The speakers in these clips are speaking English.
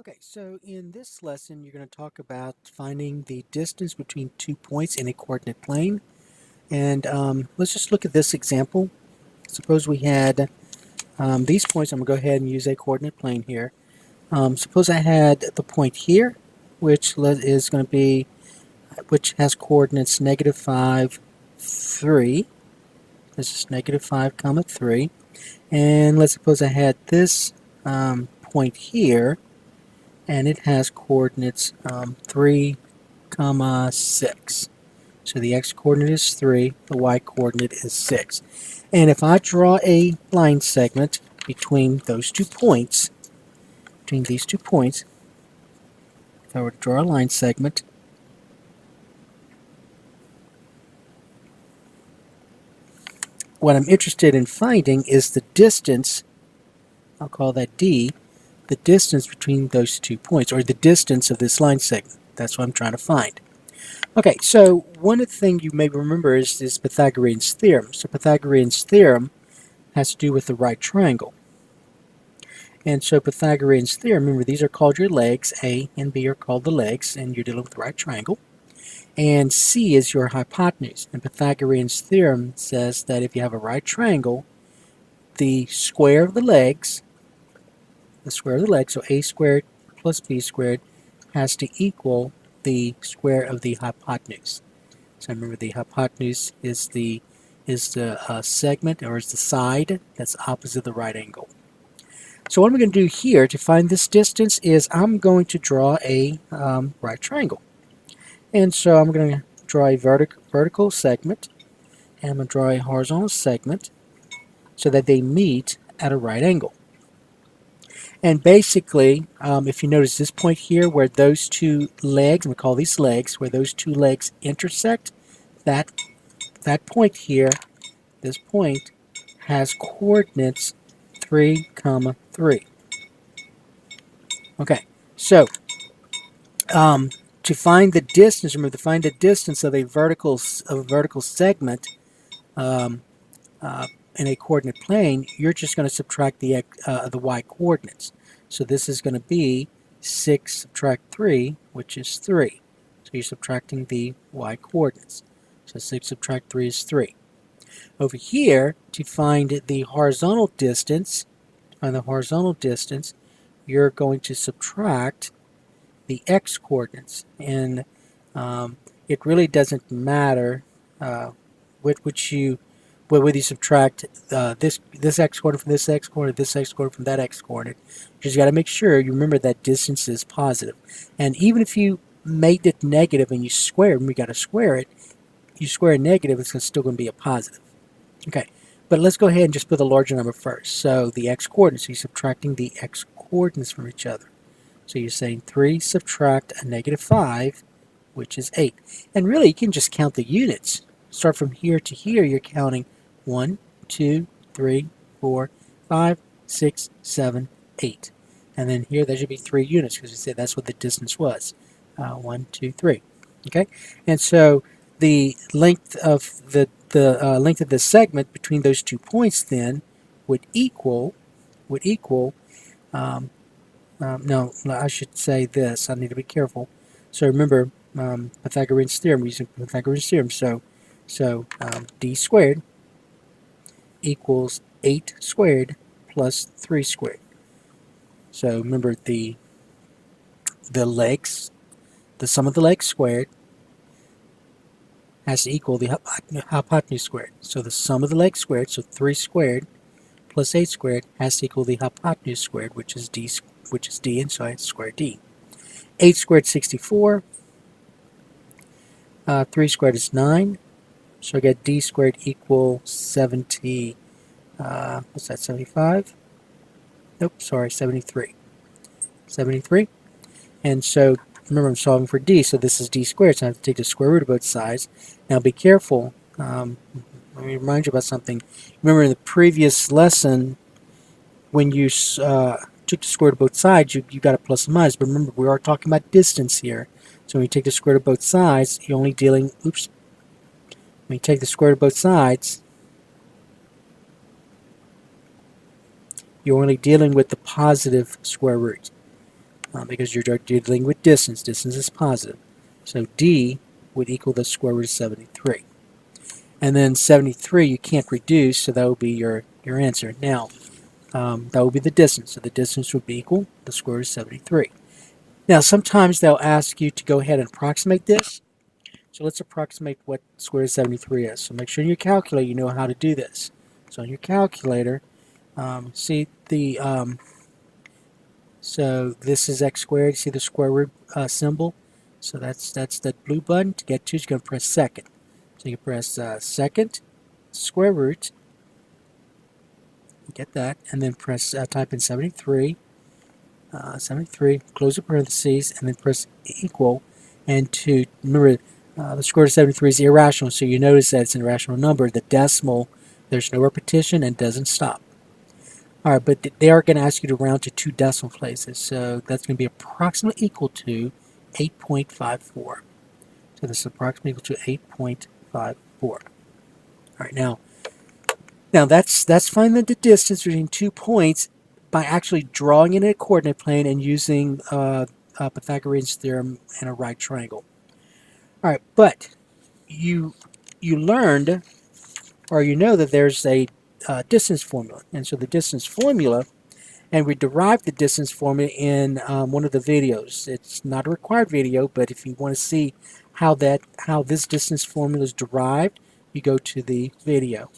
Okay, so in this lesson, you're going to talk about finding the distance between 2 points in a coordinate plane. And let's just look at this example. Suppose we had these points. I'm going to go ahead and use a coordinate plane here. Suppose I had the point here, which is going to be, which has coordinates -5, 3. This is -5, 3. And let's suppose I had this point here, and it has coordinates 3, 6. So the x-coordinate is 3, the y-coordinate is 6. And if I draw a line segment between those 2 points, between these 2 points, if I were to draw a line segment, what I'm interested in finding is the distance, I'll call that d, the distance between those 2 points, or the distance of this line segment. That's what I'm trying to find. Okay, so one of the things you may remember is this Pythagorean's theorem. So Pythagorean's theorem has to do with the right triangle. And so Pythagorean's theorem, remember these are called your legs, A and B are called the legs, and you're dealing with the right triangle. And C is your hypotenuse. And Pythagorean's theorem says that if you have a right triangle, the square of the legs, so A squared plus B squared, has to equal the square of the hypotenuse. So remember, the hypotenuse is the segment, or is the side that's opposite the right angle. So what I'm going to do here to find this distance is I'm going to draw a right triangle. And so I'm going to draw a vertical segment, and I'm going to draw a horizontal segment so that they meet at a right angle. And basically, if you notice this point here where those 2 legs, we call these legs, where those 2 legs intersect, that point here, this point, has coordinates 3, 3. Okay, so to find the distance, remember, to find the distance of a vertical segment in a coordinate plane, you're just going to subtract the y coordinates. So this is going to be 6 subtract 3, which is 3. So you're subtracting the y coordinates. So 6 subtract 3 is 3. Over here, to find the horizontal distance, you're going to subtract the x coordinates, and it really doesn't matter whether you subtract this x coordinate from this x coordinate, this x coordinate from that x coordinate. You just got to make sure you remember that distance is positive. And even if you made it negative and you square it, and we got to square it, you square a negative, it's still going to be a positive. Okay, but let's go ahead and just put the larger number first. So the x coordinates, so you're subtracting the x coordinates from each other. So you're saying 3 subtract a -5, which is 8. And really, you can just count the units. Start from here to here, you're counting 1, 2, 3, 4, 5, 6, 7, 8. And then here, there should be 3 units, because we said that's what the distance was. 1, 2, 3. Okay? And so the length of the segment between those 2 points then would equal no, I should say this. I need to be careful. So remember, Pythagorean's theorem. We're using Pythagorean's theorem. So d squared equals 8 squared plus 3 squared. So remember, the legs, the sum of the legs squared has to equal the hypotenuse squared. So the sum of the legs squared, so 3 squared plus 8 squared, has to equal the hypotenuse squared, which is d, and so I have to square d. 8 squared, 64. 3 squared is 9. So I get d squared equal 70. What's that, 75? Nope, sorry, 73. 73. And so remember, I'm solving for d, so this is d squared, so I have to take the square root of both sides. Now be careful. Let me remind you about something. Remember in the previous lesson, when you took the square root of both sides, you got a plus and minus. But remember, we are talking about distance here. So when you take the square root of both sides, you're only dealing, when you take the square root of both sides, you're only dealing with the positive square root. because you're dealing with distance. Distance is positive. So d would equal the square root of 73. And then 73 you can't reduce, so that would be your answer. Now, that would be the distance. So the distance would be equal the square root of 73. Now, sometimes they'll ask you to go ahead and approximate this. So let's approximate what square root of 73 is. So make sure in your calculator you know how to do this. So on your calculator, see the so this is x squared. See the square root symbol? So that's that blue button. To get to, you're going to press second. So you press second square root. You get that, and then press type in 73. 73. Close the parentheses, and then press equal. And to remember, the square root of 73 is irrational, so you notice that it's an irrational number. The decimal, there's no repetition and doesn't stop. Alright, but they are going to ask you to round to 2 decimal places, so that's going to be approximately equal to 8.54. So this is approximately equal to 8.54. Alright, now that's finding the distance between 2 points by actually drawing it in a coordinate plane and using Pythagorean Theorem and a right triangle. Alright, but you learned, or you know, that there's a distance formula. And so the distance formula, and we derived the distance formula in one of the videos. It's not a required video, but if you want to see how this distance formula is derived, you go to the video.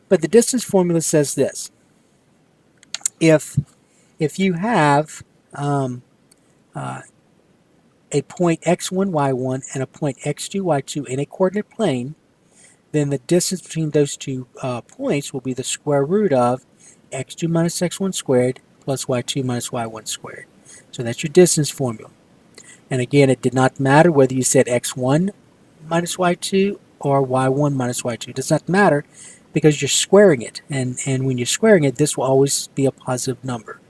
But the distance formula says this: if you have a point x1, y1 and a point x2, y2 in a coordinate plane, then the distance between those 2 points will be the square root of x2 minus x1 squared plus y2 minus y1 squared. So that's your distance formula. And again, it did not matter whether you said x1 minus y2 or y1 minus y2. It does not matter because you're squaring it. And when you're squaring it, this will always be a positive number.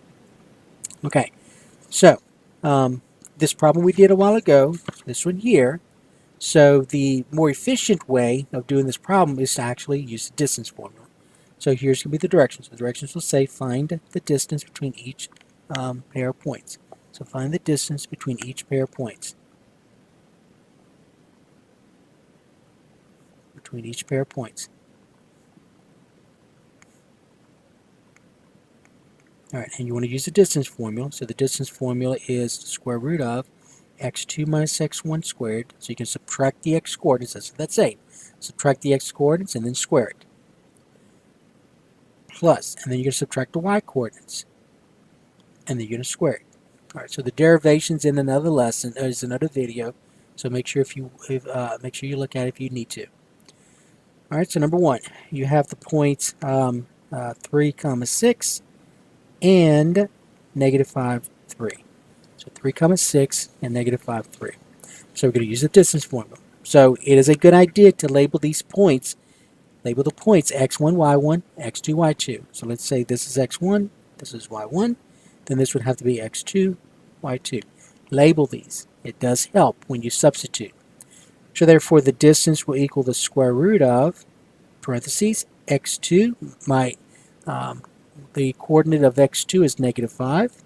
Okay, so this problem we did a while ago, this one here. So the more efficient way of doing this problem is to actually use the distance formula. So here's going to be the directions. The directions will say find the distance between each pair of points. So find the distance between each pair of points. Between each pair of points. Alright, and you want to use the distance formula. So the distance formula is the square root of x2 minus x1 squared. So you can subtract the x coordinates. That's what that's saying. Subtract the x coordinates and then square it. Plus, and then you're going to subtract the y coordinates. And then you're going to square it. Alright, so the derivation's in another lesson, is another video. So make sure make sure you look at it if you need to. Alright, so number 1, you have the points 3, 6 and negative 5, 3. So 3, 6 and negative 5, 3. So we're going to use the distance formula. So it is a good idea to label these points. Label the points x1, y1, x2, y2. So let's say this is x1, this is y1, then this would have to be x2, y2. Label these. It does help when you substitute. So therefore the distance will equal the square root of, parentheses, x2, the coordinate of x2 is negative 5.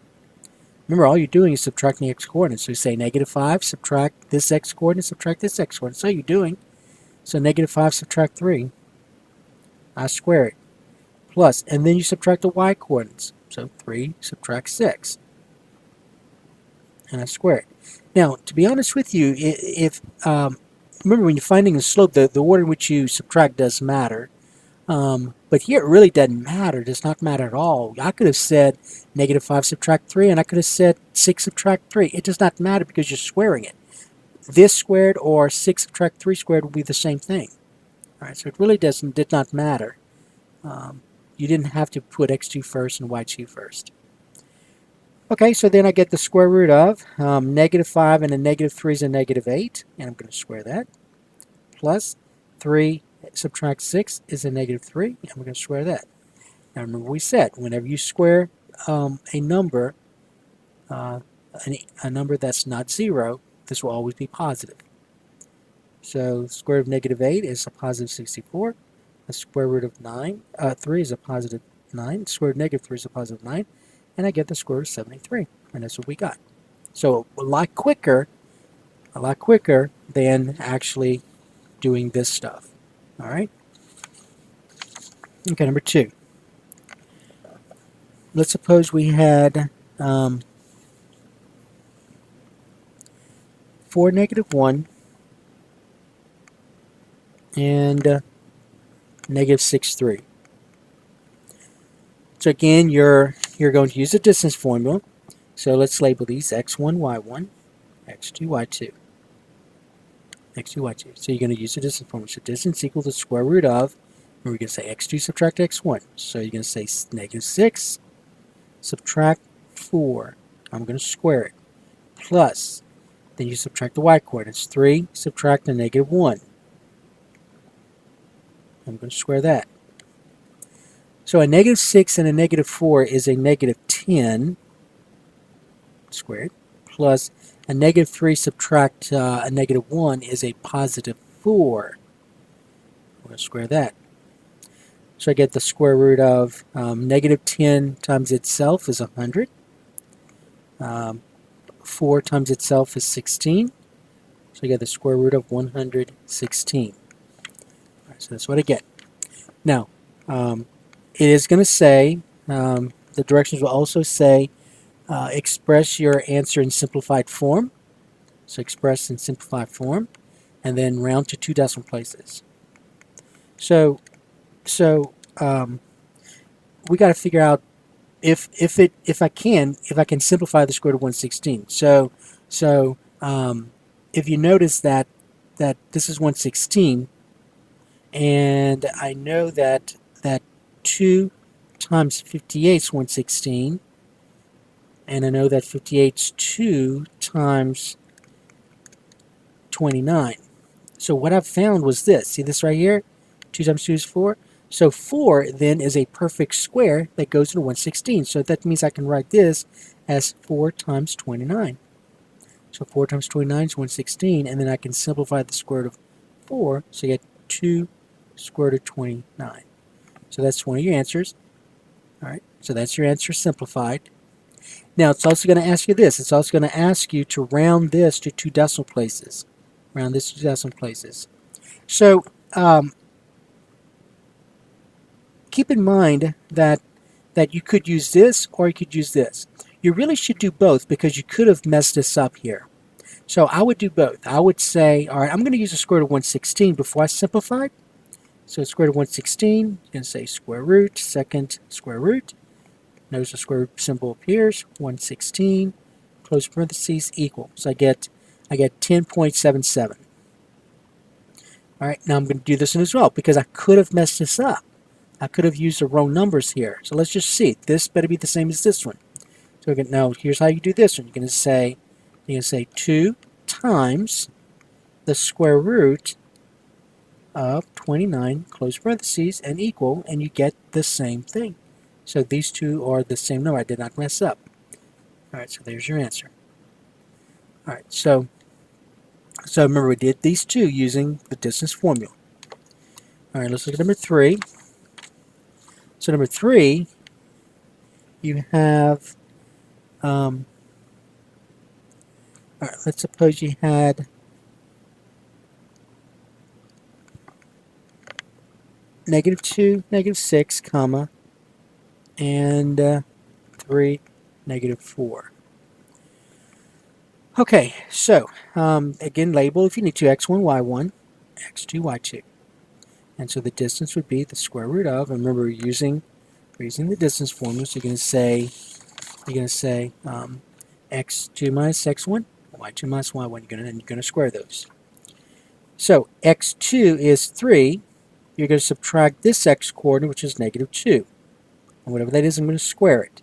Remember, all you're doing is subtracting the x coordinates. So you say negative 5, subtract this x coordinate, subtract this x coordinate. So you're doing. So negative 5 subtract 3. I square it. Plus, and then you subtract the y coordinates. So 3 subtract 6. And I square it. Now, to be honest with you, remember when you're finding a slope, the order in which you subtract does matter. But here it really doesn't matter. It does not matter at all. I could have said negative 5 subtract 3, and I could have said 6 subtract 3. It does not matter because you're squaring it. This squared or 6 subtract 3 squared will be the same thing. All right, so it really did not matter. You didn't have to put x2 first and y2 first. Okay, so then I get the square root of negative 5 and a negative 3 is a negative 8, and I'm going to square that, plus 3 subtract 6 is a negative 3, and we're going to square that. Now remember we said, whenever you square a number that's not 0, this will always be positive. So the square root of negative 8 is a positive 64. The square root of 3 is a positive 9. The square root of negative 3 is a positive 9. And I get the square root of 73. And that's what we got. So a lot quicker than actually doing this stuff. All right. Okay, number 2. Let's suppose we had 4, -1 and -6, 3. So again, you're going to use the distance formula. So let's label these x1, y1, x2, y2, x2, y2. So you're going to use the distance formula. So distance equal to the square root of, and we're going to say x2 subtract x1. So you're going to say -6 subtract 4. I'm going to square it. Plus, then you subtract the y coordinates. 3 subtract the -1. I'm going to square that. So a -6 and a -4 is a -10 squared, plus a -3 subtract a -1 is a +4. I'm going to square that. So I get the square root of -10 times itself is 100. 4 times itself is 16. So I get the square root of 116. All right, so that's what I get. Now, it is going to say, the directions will also say, express your answer in simplified form. So express in simplified form, and then round to 2 decimal places. So we got to figure out if I can simplify the square root of 116. So if you notice that this is 116, and I know that 2 times 58 is 116, and I know that 58 is 2 times 29. So what I've found was this. See this right here? 2 times 2 is 4. So 4 then is a perfect square that goes into 116. So that means I can write this as 4 times 29. So 4 times 29 is 116, and then I can simplify the square root of 4, so you get 2 square root of 29. So that's one of your answers. All right, so that's your answer simplified. Now it's also going to ask you this. It's also going to ask you to round this to 2 decimal places. Round this to 2 decimal places. So keep in mind that you could use this or you could use this. You really should do both because you could have messed this up here. So I would do both. I would say, all right, I'm going to use the square root of 116 before I simplify. So square root of 116, I'm going to say square root, second square root. Notice the square root symbol appears, 116, close parentheses, equal. So I get 10.77. All right, now I'm going to do this one as well because I could have messed this up. I could have used the wrong numbers here. So let's just see. This better be the same as this one. So again, now here's how you do this one. You're going to say 2 times the square root of 29, close parentheses, and equal, and you get the same thing. So these two are the same number. I did not mess up. All right, so there's your answer. All right, so remember we did these two using the distance formula. All right, let's look at number 3. So number 3, you have, all right, let's suppose you had -2, -6, comma, and 3, -4. Okay, so again, label if you need to x1, y1, x2, y2. And so the distance would be the square root of, and remember we're using the distance formula, so you're going to say x2 minus x1, y2 minus y1, you're going to square those. So x2 is 3, you're going to subtract this x coordinate, which is -2. And whatever that is, I'm going to square it.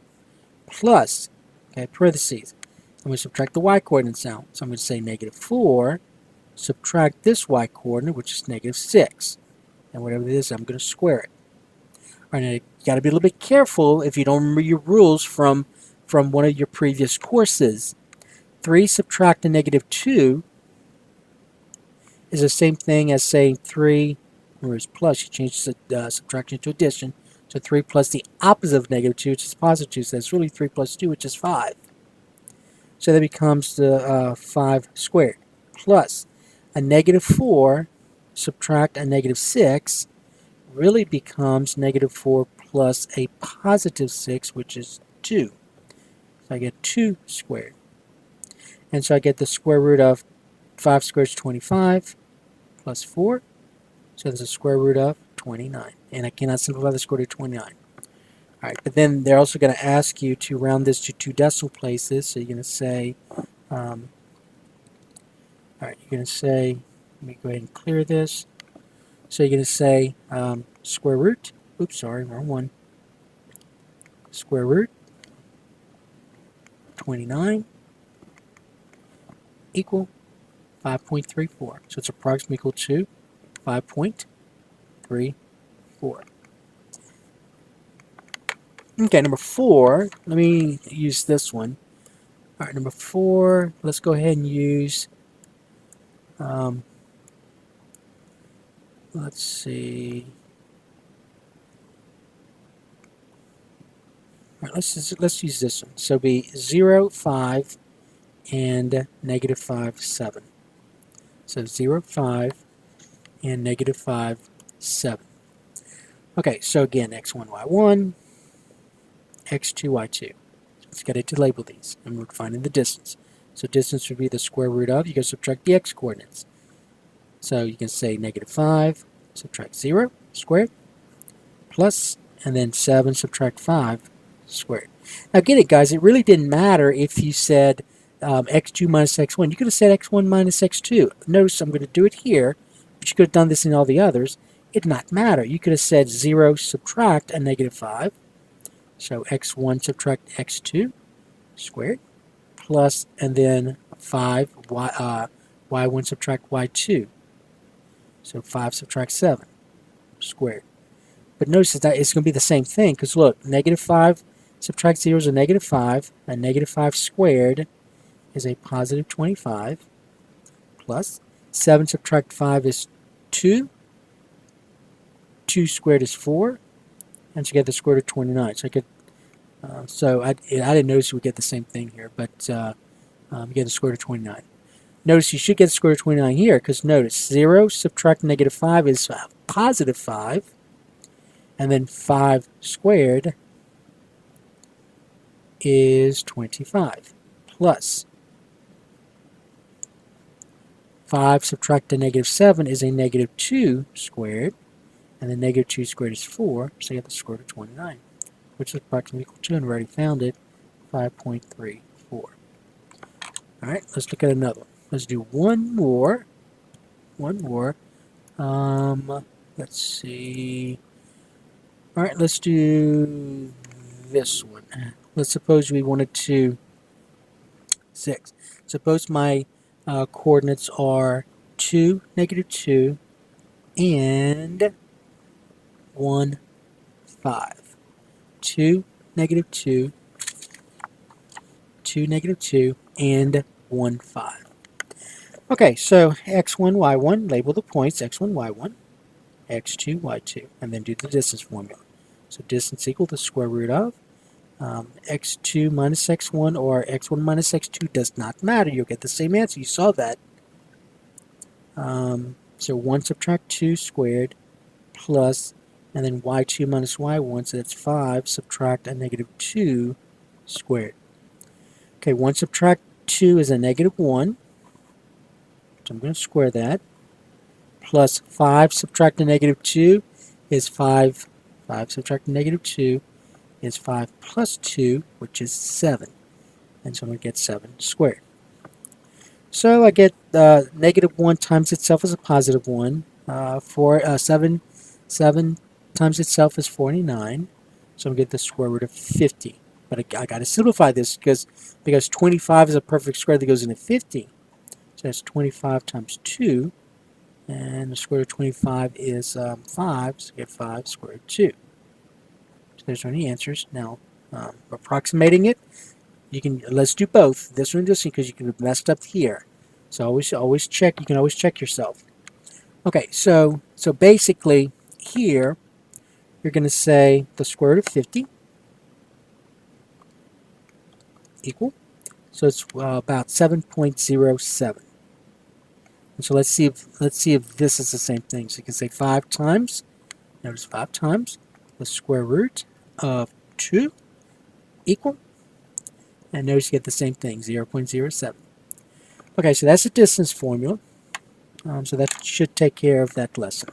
Plus, okay, parentheses, I'm going to subtract the y coordinates now. So I'm going to say -4, subtract this y coordinate, which is -6. And whatever it is, I'm going to square it. All right, now you got to be a little bit careful if you don't remember your rules from one of your previous courses. 3 subtract the -2 is the same thing as saying 3, remember it's plus, you change the subtraction to addition. So 3 plus the opposite of -2, which is +2, so that's really 3 plus 2, which is 5. So that becomes the 5 squared plus a negative 4 subtract a negative 6 really becomes negative 4 plus a positive 6, which is 2. So I get 2 squared. And so I get the square root of 5 squared is 25 plus 4. So there's a square root of 29. And I cannot simplify the square root of 29. All right, but then they're also going to ask you to round this to 2 decimal places. So you're going to say, all right, you're going to say, let me go ahead and clear this. So you're going to say square root, oops, sorry, wrong one. Square root 29 equal 5.34. So it's approximately equal to 5.34. Okay, number 4, let me use this one. All right, number 4, let's go ahead and use, let's see. All right, let's use this one. So be 0, 5, and negative 5, 7. So 0, 5, and negative 5, 7. Okay, so again, x1, y1, x2, y2. Let's get it to label these, and we're finding the distance. So distance would be the square root of, you can subtract the x coordinates. So you can say negative 5, subtract 0 squared, plus, and then 7 subtract 5 squared. Now get it, guys, it really didn't matter if you said x2 minus x1. You could have said x1 minus x2. Notice I'm going to do it here, but you could have done this in all the others. It did not matter. You could have said 0 subtract a negative 5. So x1 subtract x2 squared, plus, and then 5, y1 subtract y2. So 5 subtract 7 squared. But notice that it's going to be the same thing, because look, negative 5 subtract 0 is a negative 5. A negative 5 squared is a positive 25, plus 7 subtract 5 is 2. 2 squared is 4, and so you get the square root of 29. So I could, I didn't notice you would get the same thing here, but you get the square root of 29. Notice you should get the square root of 29 here, because notice 0 subtract negative 5 is positive 5, and then 5 squared is 25, plus 5 subtract a negative 7 is a negative 2 squared, and then negative 2 squared is 4, so you get the square root of 29, which is approximately equal to, and we already found it, 5.34. Alright, let's look at another one. Let's do one more. Let's see. Alright, let's do this one. Let's suppose we wanted to 6. Suppose my coordinates are 2, negative 2, and 1, 5. 2, negative 2, 2, negative 2, and 1, 5. Okay, so x1, y1, label the points, x1, y1, x2, y2, and then do the distance formula. So distance equal to square root of x2 minus x1 or x1 minus x2 does not matter. You'll get the same answer. You saw that. So 1 subtract 2 squared plus, and then y2 minus y1, so that's 5 subtract a negative 2 squared. Okay, 1 subtract 2 is a negative 1. So I'm going to square that. Plus 5 subtract a negative 2 is 5. 5 subtract a negative 2 is 5 plus 2, which is 7. And so I'm going to get 7 squared. So I get negative 1 times itself is a positive 1. 7 times itself is 49. So I'm going to get the square root of 50. But I got to simplify this because 25 is a perfect square that goes into 50. So that's 25 times 2. And the square root of 25 is 5. So I get 5 square root of 2. So there's any answers. Now, approximating it, let's do both. This one and this one, because you can have messed up here. So always check. You can always check yourself. Okay, so basically here you're going to say the square root of 50 equal So it's about 7.07. And so let's see if this is the same thing. So you can say 5 times. Notice 5 times the square root of 2 equal. And notice you get the same thing, 0.07. Okay, so that's the distance formula. So that should take care of that lesson.